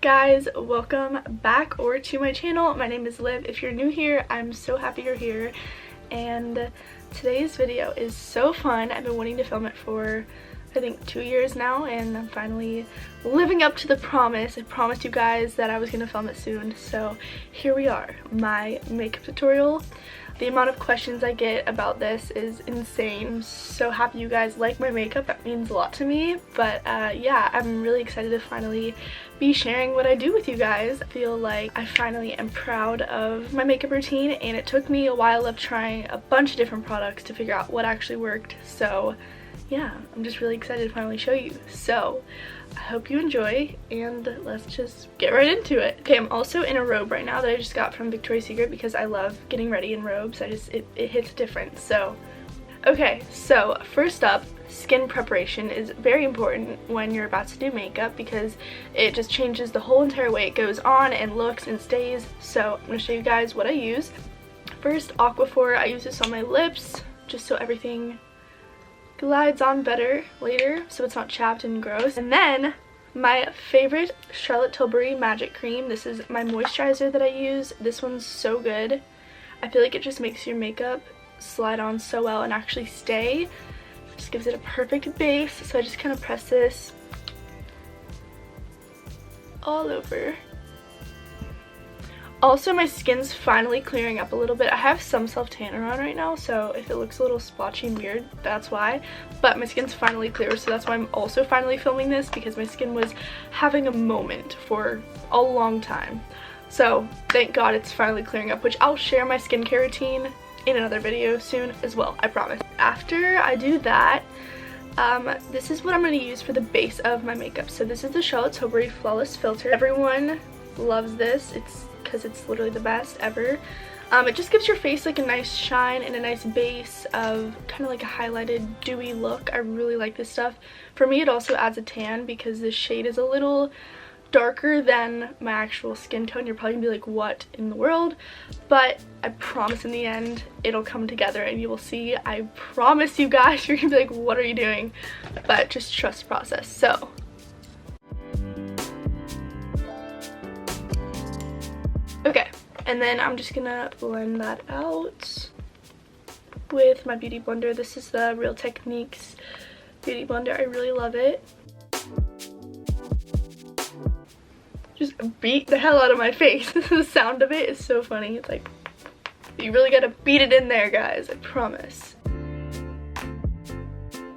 guys, welcome back to my channel. My name is Liv. If you're new here, I'm so happy you're here, and today's video is so fun. I've been wanting to film it for I think 2 years now, and I'm finally living up to the promise. I promised you guys that I was gonna film it soon, so here we are, my makeup tutorial. The amount of questions I get about this is insane. I'm so happy you guys like my makeup. That means a lot to me. But yeah, I'm really excited to finally be sharing what I do with you guys. I feel like I finally am proud of my makeup routine, and it took me a while of trying a bunch of different products to figure out what actually worked. So yeah, I'm just really excited to finally show you. So I hope you enjoy, and let's just get right into it. Okay, I'm also in a robe right now that I just got from Victoria's Secret because I love getting ready in robes. It hits different. So okay, so first up, skin preparation is very important when you're about to do makeup because it just changes the whole entire way it goes on and looks and stays. So I'm going to show you guys what I use. First, Aquaphor. I use this on my lips just so everything glides on better later so it's not chapped and gross. And then my favorite Charlotte Tilbury Magic Cream. This is my moisturizer that I use. This one's so good. I feel like it just makes your makeup slide on so well and actually stay. Just gives it a perfect base. So I just kind of press this all over. Also, my skin's finally clearing up a little bit. I have some self-tanner on right now, so if it looks a little splotchy and weird, that's why. But my skin's finally clear, so that's why I'm also finally filming this, because my skin was having a moment for a long time. So thank God it's finally clearing up, which I'll share my skincare routine in another video soon as well, I promise. After I do that, this is what I'm going to use for the base of my makeup. So this is the Charlotte Tilbury Flawless Filter. Everyone loves this. Because it's literally the best ever. It just gives your face like a nice shine and a nice base of kind of like a highlighted dewy look. I really like this stuff. For me, it also adds a tan because this shade is a little darker than my actual skin tone. You're probably gonna be like, what in the world? But I promise in the end it'll come together and you will see. I promise you guys. You're gonna be like, what are you doing? But just trust the process. So okay, and then I'm just gonna blend that out with my beauty blender. This is the Real Techniques beauty blender. I really love it. Just beat the hell out of my face. The sound of it is so funny. It's like, you really gotta beat it in there, guys, I promise.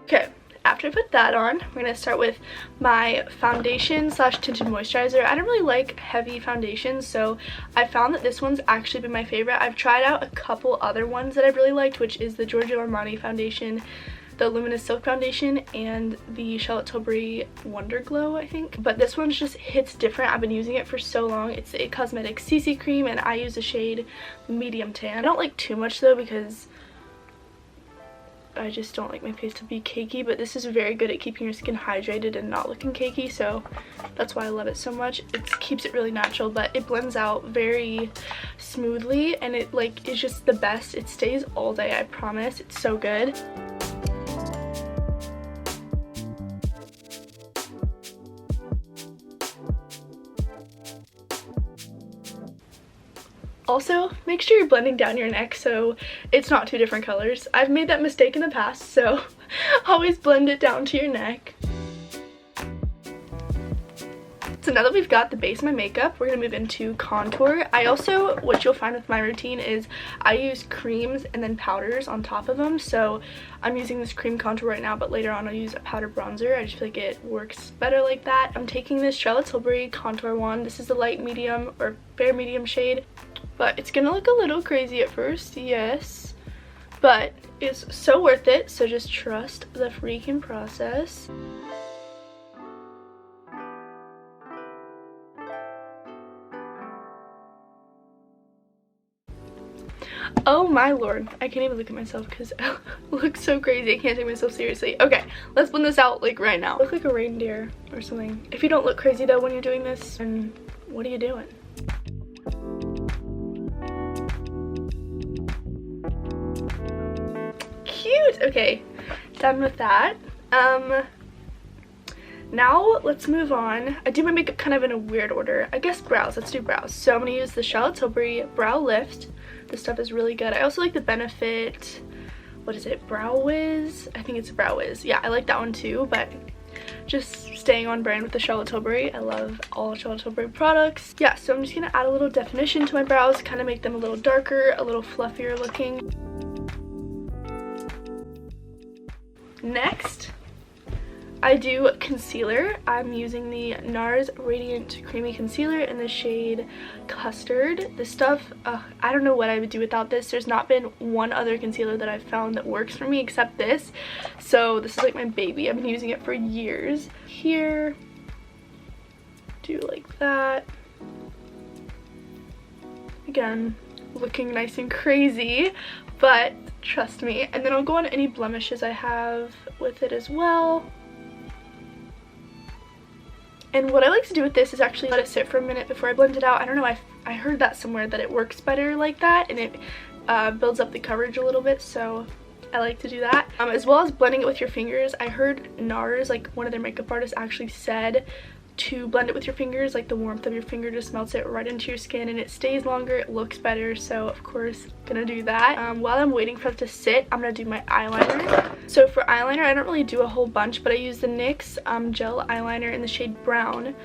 Okay. After I put that on, we're going to start with my foundation slash tinted moisturizer. I don't really like heavy foundations, so I found that this one's actually been my favorite. I've tried out a couple other ones that I've really liked, which is the Giorgio Armani foundation, the Luminous Silk foundation, and the Charlotte Tilbury Wonder Glow, I think. But this one just hits different. I've been using it for so long. It's a Cosmetics CC cream, and I use the shade Medium Tan. I don't like too much though because I just don't like my face to be cakey, but this is very good at keeping your skin hydrated and not looking cakey, so that's why I love it so much. It keeps it really natural, but it blends out very smoothly, and it like is just the best. It stays all day, I promise. It's so good. Also, make sure you're blending down your neck so it's not two different colors. I've made that mistake in the past, so always blend it down to your neck. So now that we've got the base of my makeup, we're going to move into contour. I also, what you'll find with my routine is I use creams and then powders on top of them. So I'm using this cream contour right now, but later on I'll use a powder bronzer. I just feel like it works better like that. I'm taking this Charlotte Tilbury contour wand. This is the light medium or fair medium shade. But it's gonna look a little crazy at first, yes, but it's so worth it, so just trust the freaking process. Oh my lord, I can't even look at myself because I look so crazy. I can't take myself seriously. Okay, let's blend this out like right now. I look like a reindeer or something. If you don't look crazy though when you're doing this, then what are you doing? Cute. Okay, done with that. Now let's move on. I do my makeup kind of in a weird order. I guess brows. Let's do brows. So I'm going to use the Charlotte Tilbury Brow Lift. This stuff is really good. I also like the Benefit, what is it, Brow Wiz? I think it's Brow Wiz. Yeah, I like that one too, but just staying on brand with the Charlotte Tilbury. I love all Charlotte Tilbury products. Yeah, so I'm just going to add a little definition to my brows, kind of make them a little darker, a little fluffier looking. Next, I do concealer. I'm using the NARS Radiant Creamy Concealer in the shade Custard. This stuff, I don't know what I would do without this. There's not been one other concealer that I've found that works for me except this. So this is like my baby. I've been using it for years. Here, do like that. Again, looking nice and crazy, but trust me. And then I'll go on any blemishes I have with it as well. And what I like to do with this is actually let it sit for a minute before I blend it out. I don't know, I heard that somewhere that it works better like that, and it builds up the coverage a little bit, so I like to do that. As well as blending it with your fingers. I heard NARS, like one of their makeup artists, actually said to blend it with your fingers, like the warmth of your finger just melts it right into your skin and it stays longer, it looks better, so of course gonna do that. While I'm waiting for it to sit, I'm gonna do my eyeliner. So for eyeliner, I don't really do a whole bunch, but I use the NYX gel eyeliner in the shade Brown.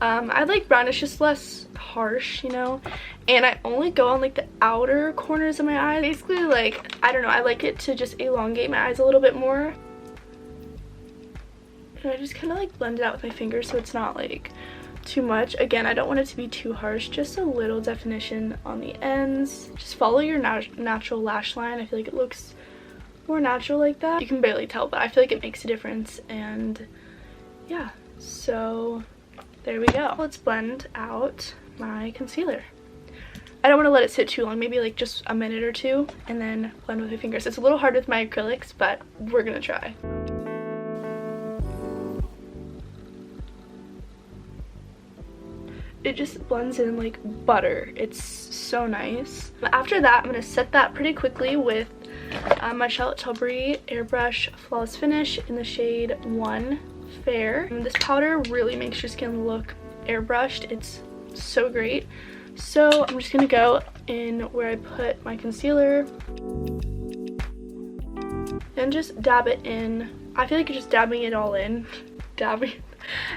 I like brown, it's just less harsh, you know, and I only go on like the outer corners of my eyes. Basically, like, I don't know, I like it to just elongate my eyes a little bit more. And I just kind of like blend it out with my fingers so it's not like too much. Again, I don't want it to be too harsh, just a little definition on the ends. Just follow your natural lash line. I feel like it looks more natural like that. You can barely tell, but I feel like it makes a difference. And yeah, so there we go. Let's blend out my concealer. I don't want to let it sit too long, maybe like just a minute or two, and then blend with my fingers. It's a little hard with my acrylics, but we're gonna try. It just blends in like butter. It's so nice. After that, I'm going to set that pretty quickly with my Charlotte Tilbury Airbrush Flawless Finish in the shade 1 Fair. And this powder really makes your skin look airbrushed. It's so great. So I'm just going to go in where I put my concealer and just dab it in. I feel like just dabbing it all in, dabbing,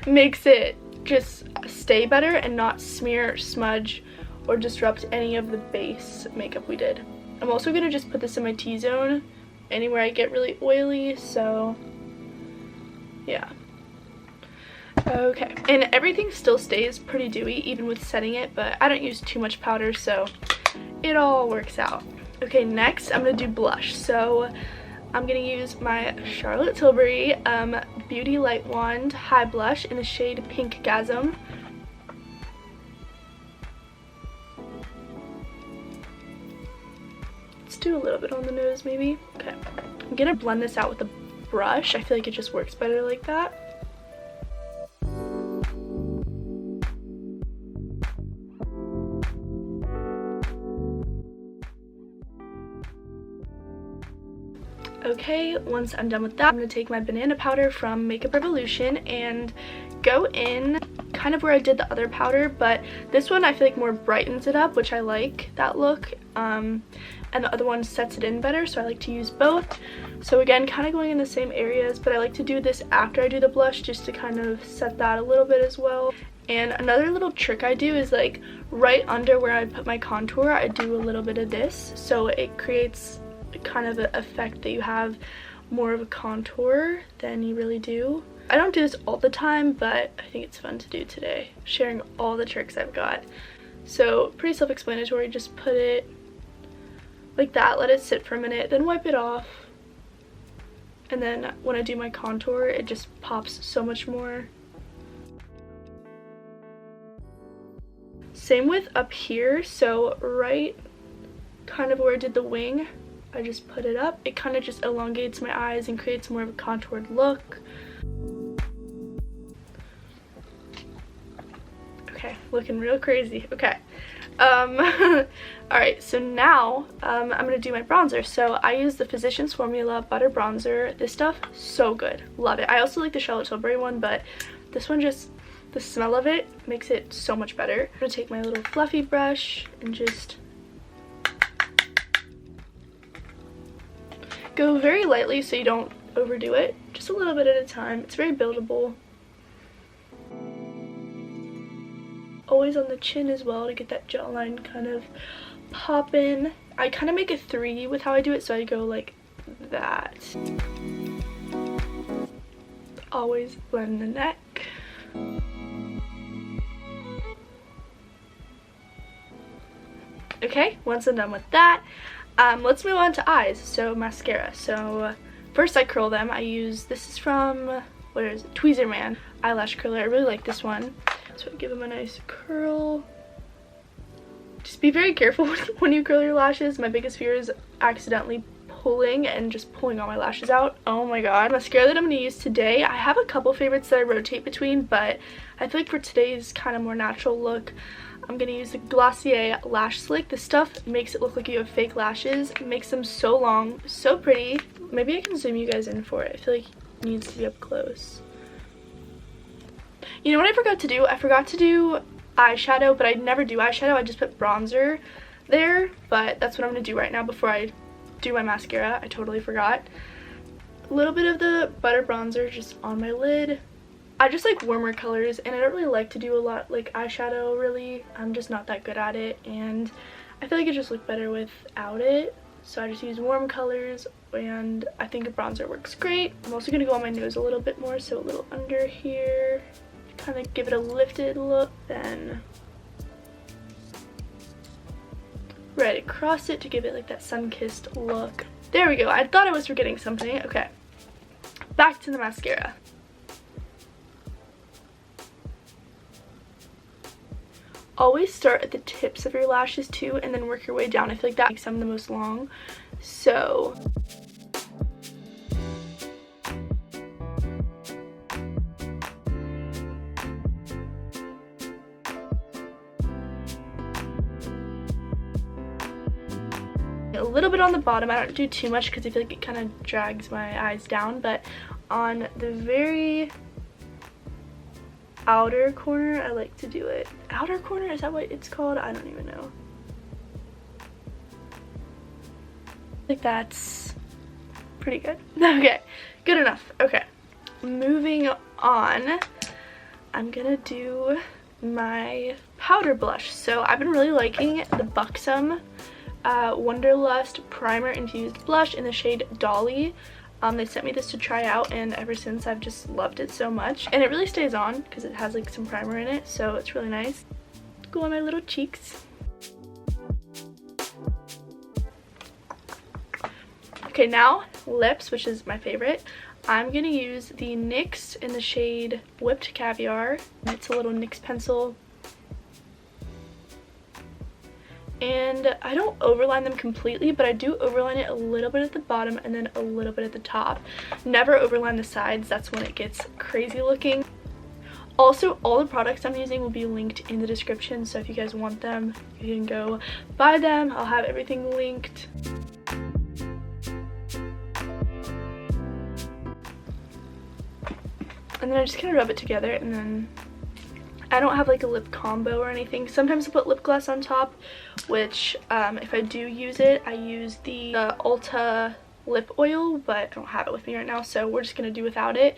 makes it just stay better and not smear, smudge, or disrupt any of the base makeup we did. I'm also going to just put this in my T-zone, anywhere I get really oily, so yeah. Okay, and everything still stays pretty dewy even with setting it, but I don't use too much powder, so it all works out. Okay, next I'm going to do blush. So I'm going to use my Charlotte Tilbury Beauty Light Wand High Blush in the shade Pink Gasm. Let's do a little bit on the nose maybe. Okay, I'm going to blend this out with a brush. I feel like it just works better like that. Okay, once I'm done with that, I'm going to take my banana powder from Makeup Revolution and go in kind of where I did the other powder, but this one I feel like more brightens it up, which I like that look, and the other one sets it in better, so I like to use both. So again, kind of going in the same areas, but I like to do this after I do the blush just to kind of set that a little bit as well. And another little trick I do is like right under where I put my contour, I do a little bit of this, so it creates kind of an effect that you have more of a contour than you really do. I don't do this all the time, but I think it's fun to do today, sharing all the tricks I've got. So pretty self-explanatory, just put it like that, let it sit for a minute, then wipe it off, and then when I do my contour it just pops so much more. Same with up here, so right kind of where I did the wing, I just put it up. It kind of just elongates my eyes and creates more of a contoured look. Okay, looking real crazy. Okay. Alright, so now I'm going to do my bronzer. So I use the Physicians Formula Butter Bronzer. This stuff, so good. Love it. I also like the Charlotte Tilbury one, but This one just, the smell of it makes it so much better. I'm gonna take my little fluffy brush and just go very lightly so you don't overdo it. Just a little bit at a time. It's very buildable. Always on the chin as well to get that jawline kind of poppin'. I kind of make a 3 with how I do it, so I go like that. Always blend the neck. Okay, once I'm done with that, let's move on to eyes. So mascara. So first I curl them. I use, this is from, what is it, Tweezer Man eyelash curler. I really like this one. So I give them a nice curl. Just be very careful when you curl your lashes. My biggest fear is accidentally pulling and just pulling all my lashes out. Oh my god. Mascara that I'm going to use today, I have a couple favorites that I rotate between, but I feel like for today's kind of more natural look, I'm going to use the Glossier Lash Slick. This stuff makes it look like you have fake lashes. It makes them so long, so pretty. Maybe I can zoom you guys in for it. I feel like it needs to be up close. You know what I forgot to do? I forgot to do eyeshadow, but I never do eyeshadow. I just put bronzer there, but that's what I'm going to do right now before I do my mascara. I totally forgot. A little bit of the butter bronzer just on my lid. I just like warmer colors, and I don't really like to do a lot like eyeshadow, really. I'm just not that good at it, and I feel like it just looked better without it. So I just use warm colors, and I think a bronzer works great. I'm also going to go on my nose a little bit more, so a little under here. Kind of give it a lifted look, then right across it to give it like that sun-kissed look. There we go. I thought I was forgetting something. Okay, back to the mascara. Always start at the tips of your lashes too, and then work your way down. I feel like that makes them the most long. So a little bit on the bottom. I don't do too much because I feel like it kind of drags my eyes down, but on the very outer corner I like to do it. Outer corner, is that what it's called? I don't even know. I think that's pretty good. Okay, good enough. Okay, moving on, I'm gonna do my powder blush. So I've been really liking the Buxom Wonderlust Primer Infused Blush in the shade Dolly. They sent me this to try out, and ever since I've just loved it so much. And it really stays on because it has like some primer in it, so it's really nice. Go on my little cheeks. Okay, now lips, which is my favorite. I'm gonna use the NYX in the shade Whipped Caviar. It's a little NYX pencil. And I don't overline them completely, but I do overline it a little bit at the bottom and then a little bit at the top. Never overline the sides, that's when it gets crazy looking. Also, all the products I'm using will be linked in the description, so if you guys want them, you can go buy them. I'll have everything linked. And then I just kind of rub it together, and then I don't have like a lip combo or anything. Sometimes I put lip gloss on top, which if I do use it, I use the Ulta lip oil, but I don't have it with me right now, so we're just gonna do without it.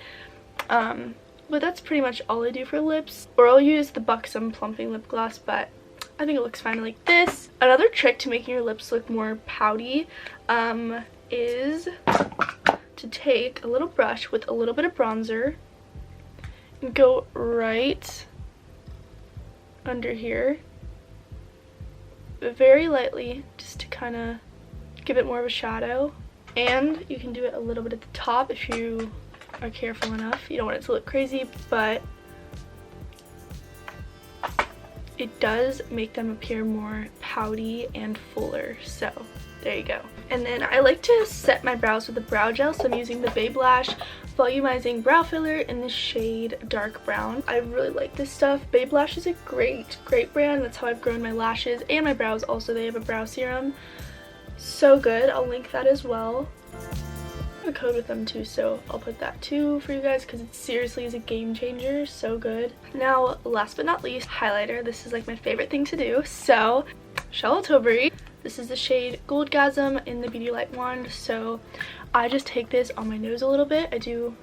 But that's pretty much all I do for lips. Or I'll use the Buxom plumping lip gloss, but I think it looks fine like this. Another trick to making your lips look more pouty is to take a little brush with a little bit of bronzer and go right under here very lightly, just to kind of give it more of a shadow. And you can do it a little bit at the top if you are careful enough. You don't want it to look crazy, but it does make them appear more pouty and fuller. So there you go. And then I like to set my brows with a brow gel, so I'm using the Babe Lash Volumizing Brow Filler in the shade Dark Brown. I really like this stuff. Babe Lash is a great brand. That's how I've grown my lashes and my brows. Also, they have a brow serum. So good. I'll link that as well. a code with them too, so I'll put that too for you guys because it seriously is a game changer. So good. Now, last but not least, highlighter. This is like my favorite thing to do. So, Charlotte Tilbury. This is the shade Goldgasm in the Beauty Light wand. So, I just take this on my nose a little bit. I do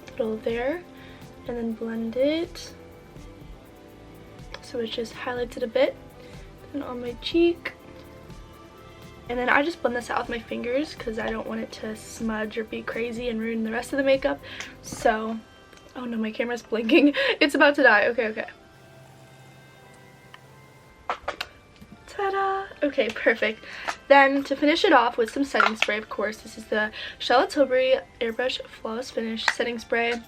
a little there and then blend it. So it just highlights it a bit. And on my cheek. And then I just blend this out with my fingers because I don't want it to smudge or be crazy and ruin the rest of the makeup. So, oh no, my camera's blinking. It's about to die. Okay, okay. Ta-da! Okay, perfect. Then to finish it off with some setting spray, of course, this is the Charlotte Tilbury Airbrush Flawless Finish setting spray.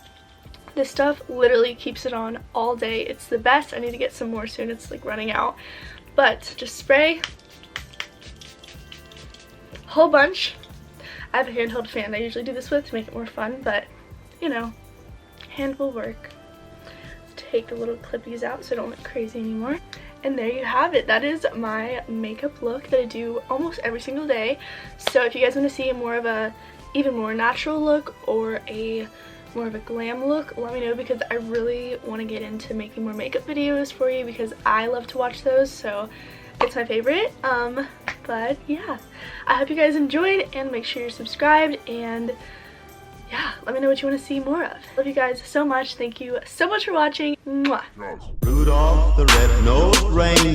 This stuff literally keeps it on all day. It's the best. I need to get some more soon. It's like running out. But just spray whole bunch. I have a handheld fan I usually do this with to make it more fun, but you know, hand will work. Take the little clippies out so I don't look crazy anymore. And there you have it. That is my makeup look that I do almost every single day. So if you guys want to see more of a even more natural look or a more of a glam look, let me know because I really want to get into making more makeup videos for you because I love to watch those, so it's my favorite. But yeah, I hope you guys enjoyed and make sure you're subscribed, and yeah, let me know what you want to see more of. Love you guys so much. Thank you so much for watching. Mwah. Rudolph the red-nosed reindeer